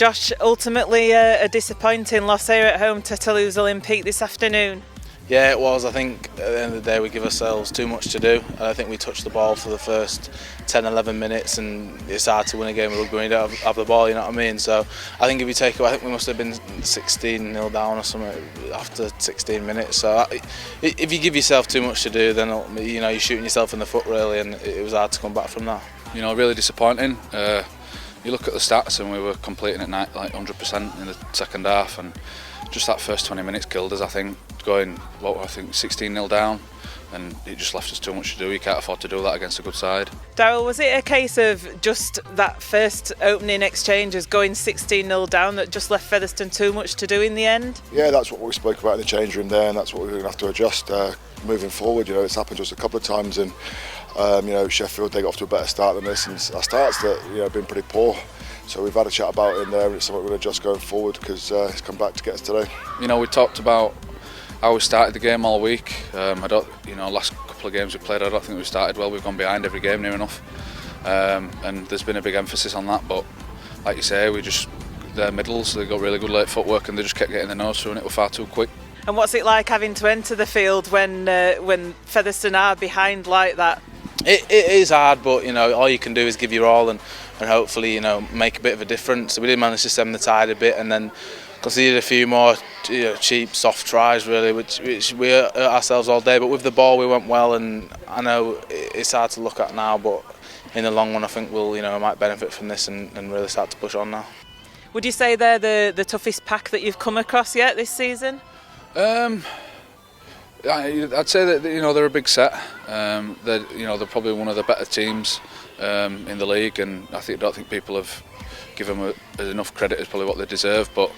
Josh, ultimately a disappointing loss here at home to Toulouse Olympique this afternoon. Yeah, it was. I think at the end of the day we give ourselves too much to do. I think we touched the ball for the first 10-11 minutes, and it's hard to win a game of rugby when you don't have the ball, you know what I mean? So I think if you take away, I think we must have been 16-0 down or something after 16 minutes. So if you give yourself too much to do, then you're shooting yourself in the foot really, and it was hard to come back from that. Really disappointing. You look at the stats and we were completing at night like 100% in the second half, and just that first 20 minutes killed us. I think going 16-0 down, and it just left us too much to do. You can't afford to do that against a good side. Darrell, was it a case of just that first opening exchange as going 16-0 down that just left Featherstone too much to do in the end? Yeah, that's what we spoke about in the change room there, and that's what we're going to have to adjust moving forward. It's happened to us a couple of times, and Sheffield, they got off to a better start than this, and our starts that have been pretty poor. So we've had a chat about it in there, and it's something we're going to adjust going forward because it's come back to get us today. We talked about how we started the game all week. Last couple of games we played, I don't think we started well. We've gone behind every game near enough, and there's been a big emphasis on that. But like you say, they're middles. They got really good late footwork, and they just kept getting the nose through, and it was far too quick. And what's it like having to enter the field when Featherstone are behind like that? It is hard, but all you can do is give your all and hopefully make a bit of a difference. So we did manage to stem the tide a bit, and then conceded a few more cheap, soft tries really, which we hurt ourselves all day. But with the ball, we went well, and I know it's hard to look at now, but in the long run, I think we'll might benefit from this and really start to push on now. Would you say they're the toughest pack that you've come across yet this season? I'd say that they're a big set. They're probably one of the better teams in the league, and I don't think people have given them enough credit as probably what they deserve. But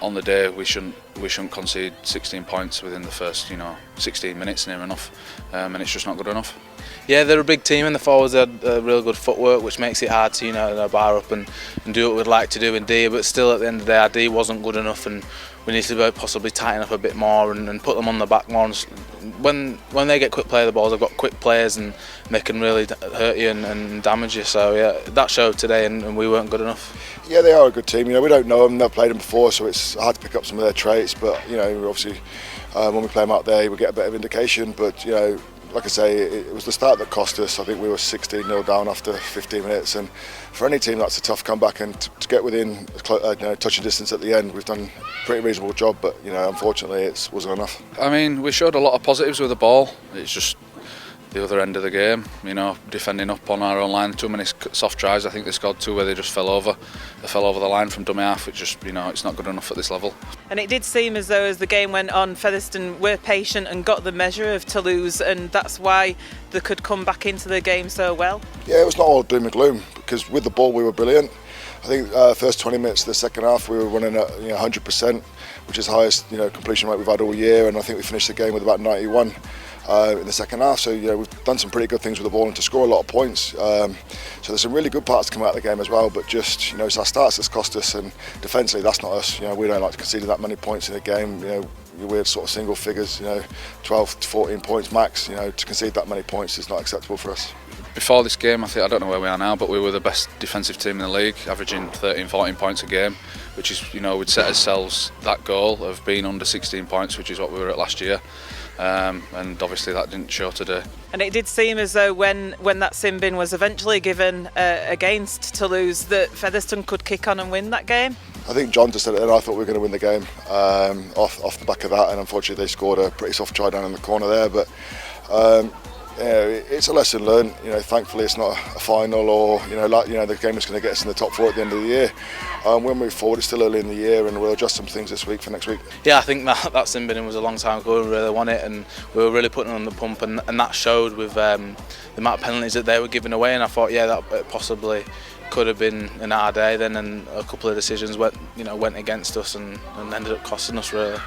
on the day, we shouldn't concede 16 points within the first 16 minutes near enough, and it's just not good enough. Yeah, they're a big team, and the forwards had real good footwork, which makes it hard to bar up and do what we'd like to do in D. But still, at the end of the day, our D wasn't good enough, and we need to possibly tighten up a bit more and put them on the back more. When they get quick play of the balls, they've got quick players, and they can really hurt you and damage you. So yeah, that showed today, and we weren't good enough. Yeah, they are a good team. We don't know them, never played them before, so it's hard to pick up some of their traits. But obviously, when we play them out there, we get a bit of indication. But like I say, it was the start that cost us. I think we were 16-0 down after 15 minutes, and for any team that's a tough comeback, and to get within touching distance at the end, we've done a pretty reasonable job, but unfortunately it wasn't enough. We showed a lot of positives with the ball. It's just the other end of the game, defending up on our own line. Too many soft tries. I think they scored two where they just fell over. They fell over the line from dummy half, which just it's not good enough at this level. And it did seem as though as the game went on, Featherstone were patient and got the measure of Toulouse, and that's why they could come back into the game so well. Yeah, it was not all doom and gloom, because with the ball we were brilliant. I think first 20 minutes of the second half we were running at 100%, which is the highest completion rate we've had all year, and I think we finished the game with about 91 in the second half. So we've done some pretty good things with the ball and to score a lot of points. So there's some really good parts to come out of the game as well. But just it's our starts that's cost us, and defensively that's not us. We don't like to concede that many points in a game. We're sort of single figures, 12 to 14 points max. To concede that many points is not acceptable for us. Before this game, I don't know where we are now, but we were the best defensive team in the league, averaging 13-14 points a game, which is, we'd set ourselves that goal of being under 16 points, which is what we were at last year. And obviously that didn't show today. And it did seem as though when that sin bin was eventually given against Toulouse, that Featherstone could kick on and win that game. I think John just said it, and I thought we were going to win the game off the back of that, and unfortunately they scored a pretty soft try down in the corner there. But it's a lesson learned. Thankfully it's not a final or the game that's going to get us in the top four at the end of the year. We'll move forward. It's still early in the year, and we'll adjust some things this week for next week. Yeah, I think that sin binning was a long time ago. We really won it, and we were really putting on the pump, and that showed with the amount of penalties that they were giving away. And I thought, that possibly could have been in our day then, and a couple of decisions went against us and ended up costing us really.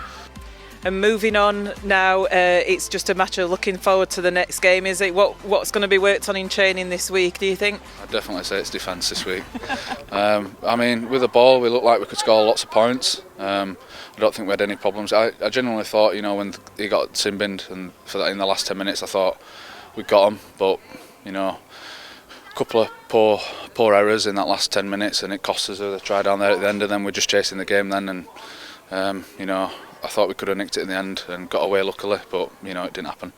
And moving on now, it's just a matter of looking forward to the next game, is it? What's going to be worked on in training this week, do you think? I'd definitely say it's defence this week. With the ball, we looked like we could score lots of points. I don't think we had any problems. I genuinely thought, when he got sin-binned and for that in the last 10 minutes, I thought we got him, but couple of poor errors in that last 10 minutes, and it cost us the try down there at the end, and then we're just chasing the game then, and I thought we could have nicked it in the end and got away luckily, but it didn't happen.